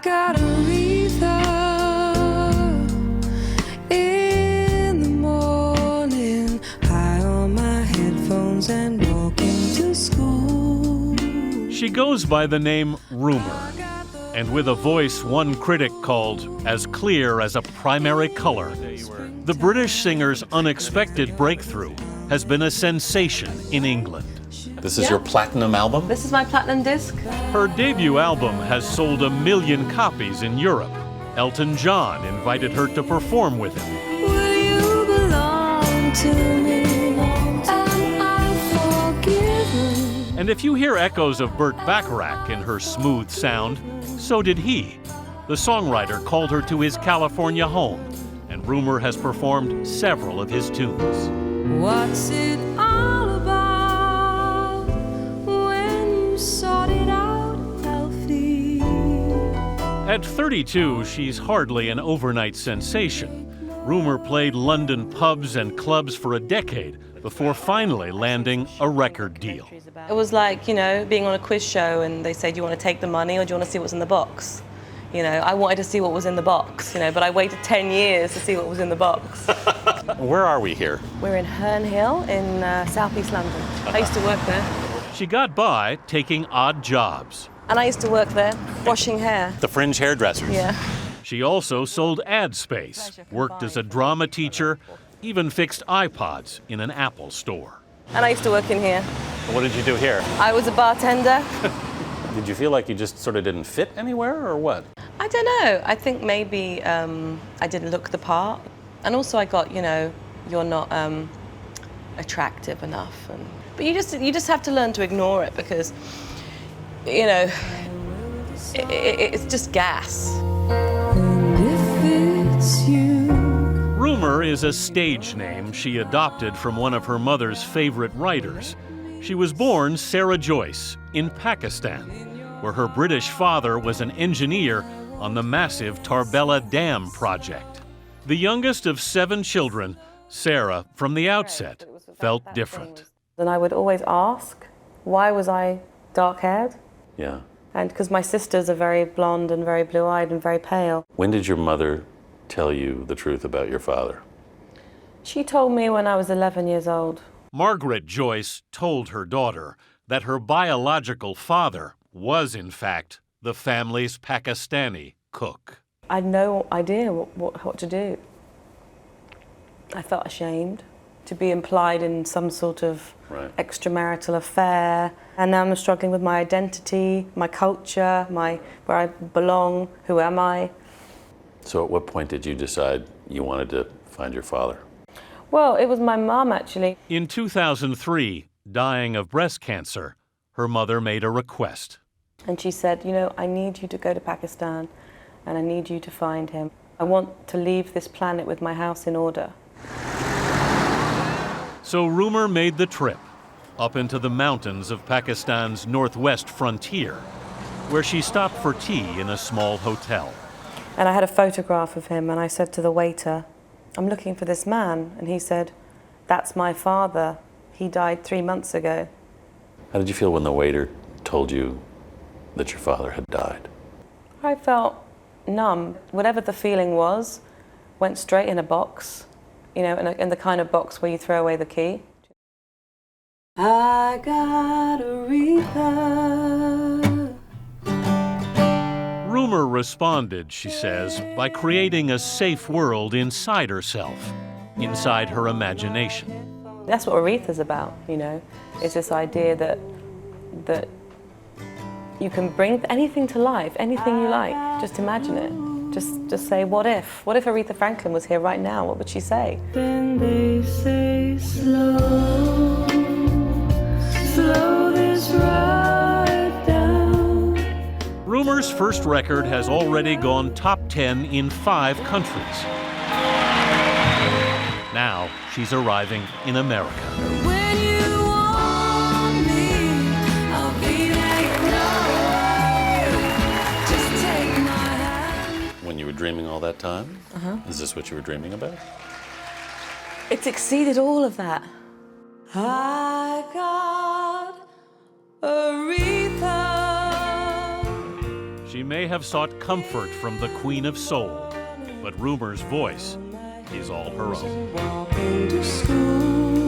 got Aretha in the morning, high on my headphones and walking to school. She goes by the name Rumer, and with a voice one critic called as clear as a primary color, the British singer's unexpected breakthrough has been a sensation in England. This is your platinum album? This is my platinum disc. Her debut album has sold 1 million copies in Europe. Elton John invited her to perform with him. Will you belong to me? Am I forgiven? And if you hear echoes of Burt Bacharach in her smooth sound, so did he. The songwriter called her to his California home, and Rumer has performed several of his tunes. What's it all about when you sort it out, Alfie? At 32, she's hardly an overnight sensation. Rumer played London pubs and clubs for a decade before finally landing a record deal. It was like, you know, being on a quiz show and they say, do you want to take the money or do you want to see what's in the box? You know, I wanted to see what was in the box, you know, but I waited 10 years to see what was in the box. Where are we here? We're in Herne Hill in southeast London. I used to work there. She got by taking odd jobs. And I used to work there, washing hair. The fringe hairdressers. Yeah. She also sold ad space, worked as a drama teacher, even fixed iPods in an Apple store. And I used to work in here. What did you do here? I was a bartender. Did you feel like you just sort of didn't fit anywhere, or what? I don't know. I think maybe I didn't look the part. And also I got, you know, you're not attractive enough. But you just have to learn to ignore it because, you know, it's just gas. And if it's you. Rumer is a stage name she adopted from one of her mother's favorite writers. She was born Sarah Joyce in Pakistan, where her British father was an engineer on the massive Tarbela Dam project. The youngest of 7 children, Sarah, from the outset, felt different. And I would always ask, why was I dark-haired? Yeah. And because my sisters are very blonde and very blue-eyed and very pale. When did your mother tell you the truth about your father? She told me when I was 11 years old. Margaret Joyce told her daughter that her biological father was, in fact, the family's Pakistani cook. I had no idea what to do. I felt ashamed to be implied in some sort of extramarital affair. And now I'm struggling with my identity, my culture, where I belong, who am I? So at what point did you decide you wanted to find your father? Well, it was my mom, actually. In 2003, dying of breast cancer, her mother made a request. And she said, you know, I need you to go to Pakistan and I need you to find him. I want to leave this planet with my house in order. So Rumer made the trip up into the mountains of Pakistan's northwest frontier, where she stopped for tea in a small hotel. And I had a photograph of him and I said to the waiter, I'm looking for this man. And he said, that's my father. He died 3 months ago. How did you feel when the waiter told you that your father had died? I felt numb. Whatever the feeling was, went straight in a box, you know, in the kind of box where you throw away the key. I got Aretha. Rumer responded, she says, by creating a safe world inside herself, inside her imagination. That's what Aretha's about, you know. It's this idea that you can bring anything to life, anything you like. Just imagine it. Just say, what if? What if Aretha Franklin was here right now? What would she say? Then they say slow, slow this ride down. Rumer's first record has already gone top 10 in 5 countries. Now she's arriving in America. When you want me, I'll be there, you know. Just take my hand. When you were dreaming all that time? Is this what you were dreaming about? It's exceeded all of that. I got Aretha. She may have sought comfort from the Queen of Soul, but Rumer's voice is all her own. Walking to school.